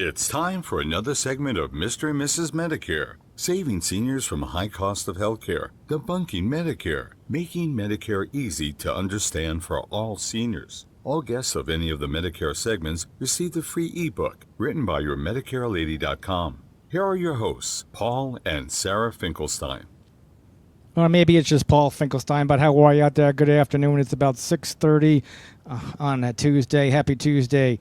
It's time for another segment of Mr. and Mrs. Medicare, saving seniors from a high cost of healthcare, debunking Medicare, making Medicare easy to understand for all seniors. All guests of any of the Medicare segments receive the free ebook written by your MedicareLady.com. Here are your hosts, Paul and Sarah Finkelstein. Or maybe it's just Paul Finkelstein, but how are you out there? Good afternoon. It's about 6:30 on a Tuesday. Happy Tuesday.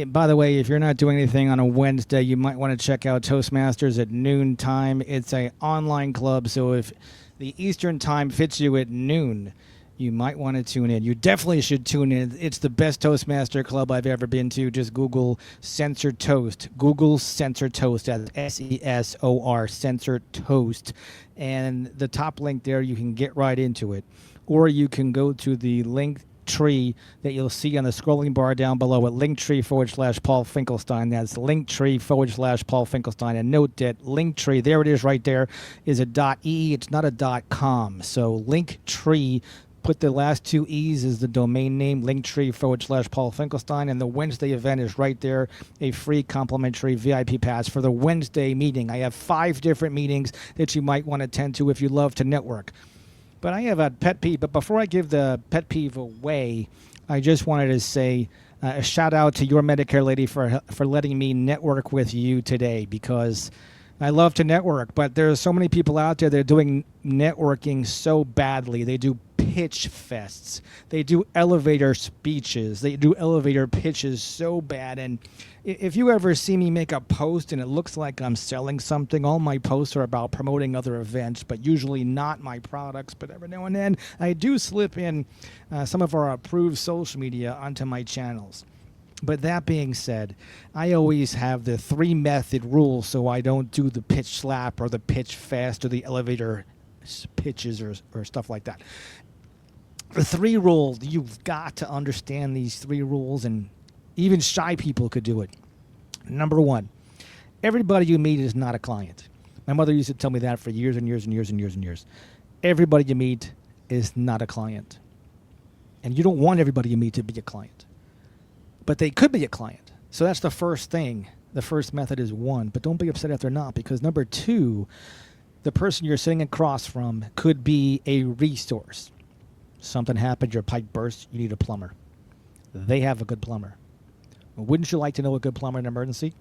By the way, if you're not doing anything on a Wednesday, you might want to check out Toastmasters at noon time. It's an online club, so if the Eastern time fits you at noon, you might want to tune in. You definitely should tune in. It's the best Toastmaster club I've ever been to. Just Google Censor Toast. Google Censor Toast. That's SESOR, Censor Toast. And the top link there, you can get right into it. Or you can go to the link tree that you'll see on the scrolling bar down below at linktree/Paul Finkelstein. That's linktree/Paul Finkelstein. And note that Linktree, there it is right there, is a .ee. It's not a .com. So Linktree, put the last two E's as the domain name, linktree/Paul Finkelstein, and the Wednesday event is right there, a free complimentary VIP pass for the Wednesday meeting. I have 5 different meetings that you might want to attend to if you love to network. But I have a pet peeve. But before I give the pet peeve away, I just wanted to say a shout out to your Medicare lady for letting me network with you today, because I love to network, but there's so many people out there that are doing networking so badly. They do pitch fests. They do elevator speeches. They do elevator pitches so bad. And if you ever see me make a post and it looks like I'm selling something, all my posts are about promoting other events, but usually not my products. But every now and then, I do slip in some of our approved social media onto my channels. But that being said, I always have the 3-method rule, so I don't do the pitch slap or the pitch fast or the elevator pitches or stuff like that. The 3 rules, you've got to understand these 3 rules, and even shy people could do it. Number 1, everybody you meet is not a client. My mother used to tell me that for years and years and years and years and years. Everybody you meet is not a client. And you don't want everybody you meet to be a client. But they could be a client. So that's the first thing. The first method is 1. But don't be upset if they're not, because number 2, the person you're sitting across from could be a resource. Something happened, your pipe burst, you need a plumber. They have a good plumber. Well, wouldn't you like to know a good plumber in an emergency?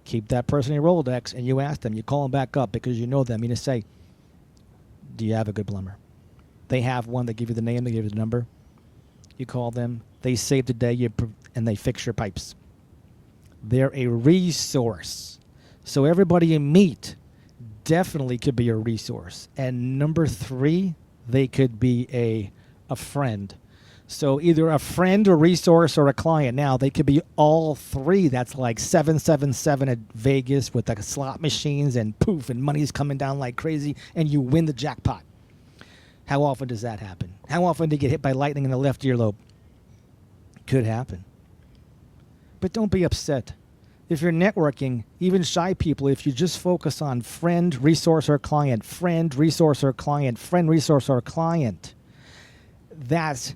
Keep that person in your Rolodex, and you ask them. You call them back up because you know them. You just say, do you have a good plumber? They have one. They give you the name. They give you the number. You call them. They save the day, and they fix your pipes. They're a resource. So everybody you meet definitely could be a resource. And number 3, they could be a friend. So either a friend, a resource, or a client. Now, they could be all 3. That's like 777 at Vegas with the slot machines and poof, and money's coming down like crazy, and you win the jackpot. How often does that happen? How often do you get hit by lightning in the left earlobe? Could happen. But don't be upset. If you're networking, even shy people, if you just focus on friend, resource, or client, friend, resource, or client, friend, resource, or client, that's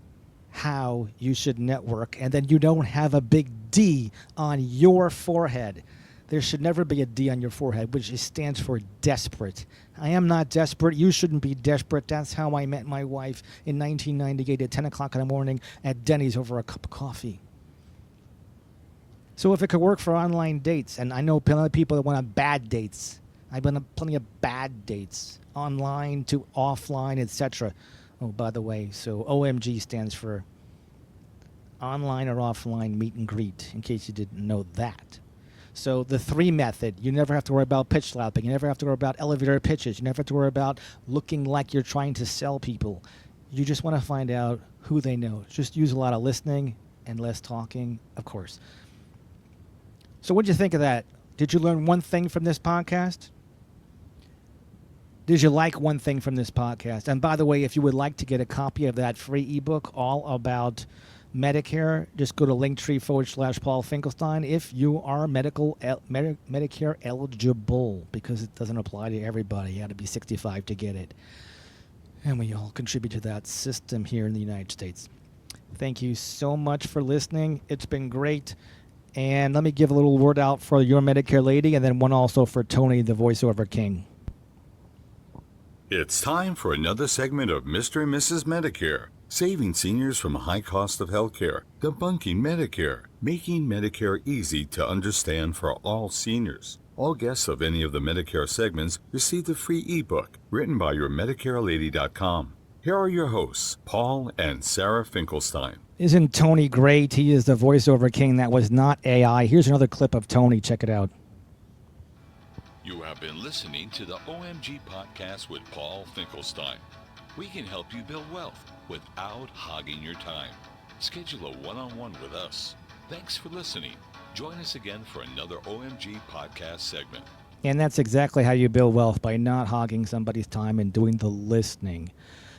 how you should network. And then you don't have a big D on your forehead. There should never be a D on your forehead, which stands for desperate. I am not desperate. You shouldn't be desperate. That's how I met my wife in 1998 at 10 o'clock in the morning at Denny's over a cup of coffee. So if it could work for online dates, and I know plenty of people that want to have bad dates. I've been on plenty of bad dates, online to offline, etc. Oh, by the way, so OMG stands for online or offline meet and greet, in case you didn't know that. So the 3 method, you never have to worry about pitch slapping. You never have to worry about elevator pitches. You never have to worry about looking like you're trying to sell people. You just want to find out who they know. Just use a lot of listening and less talking, of course. So what did you think of that? Did you learn one thing from this podcast? Did you like one thing from this podcast? And by the way, if you would like to get a copy of that free ebook all about Medicare, just go to linktree/Paul Finkelstein if you are Medicare eligible, because it doesn't apply to everybody. You got to be 65 to get it. And we all contribute to that system here in the United States. Thank you so much for listening. It's been great. And let me give a little word out for Your Medicare Lady, and then one also for Tony, the voiceover king. It's time for another segment of Mr. and Mrs. Medicare, saving seniors from a high cost of healthcare, debunking Medicare, making Medicare easy to understand for all seniors. All guests of any of the Medicare segments receive the free ebook written by YourMedicareLady.com. Here are your hosts, Paul and Sarah Finkelstein. Isn't Tony great? He is the voiceover king that was not AI. Here's another clip of Tony. Check it out. You have been listening to the OMG Podcast with Paul Finkelstein. We can help you build wealth without hogging your time. Schedule a one-on-one with us. Thanks for listening. Join us again for another OMG Podcast segment. And that's exactly how you build wealth, by not hogging somebody's time and doing the listening.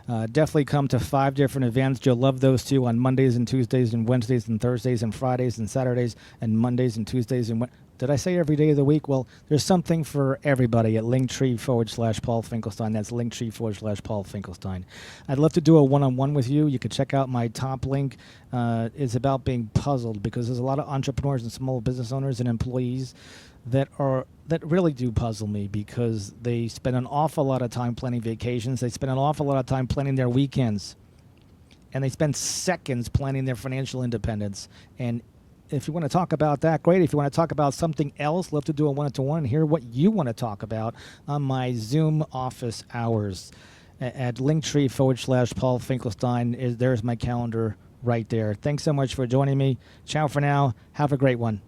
Definitely come to 5 different events. You'll love those too, on Mondays and Tuesdays and Wednesdays and Thursdays and Fridays and Saturdays and Mondays and Tuesdays and did I say every day of the week? Well, there's something for everybody at Linktree/Paul Finkelstein. That's Linktree/Paul Finkelstein. I'd love to do a one-on-one with you. You could check out my top link. It's about being puzzled, because there's a lot of entrepreneurs and small business owners and employees that really do puzzle me, because they spend an awful lot of time planning vacations. They spend an awful lot of time planning their weekends. And they spend seconds planning their financial independence. And if you want to talk about that, great. If you want to talk about something else, love to do a one-to-one and hear what you want to talk about on my Zoom office hours at Linktree/Paul Finkelstein. There's my calendar right there. Thanks so much for joining me. Ciao for now. Have a great one.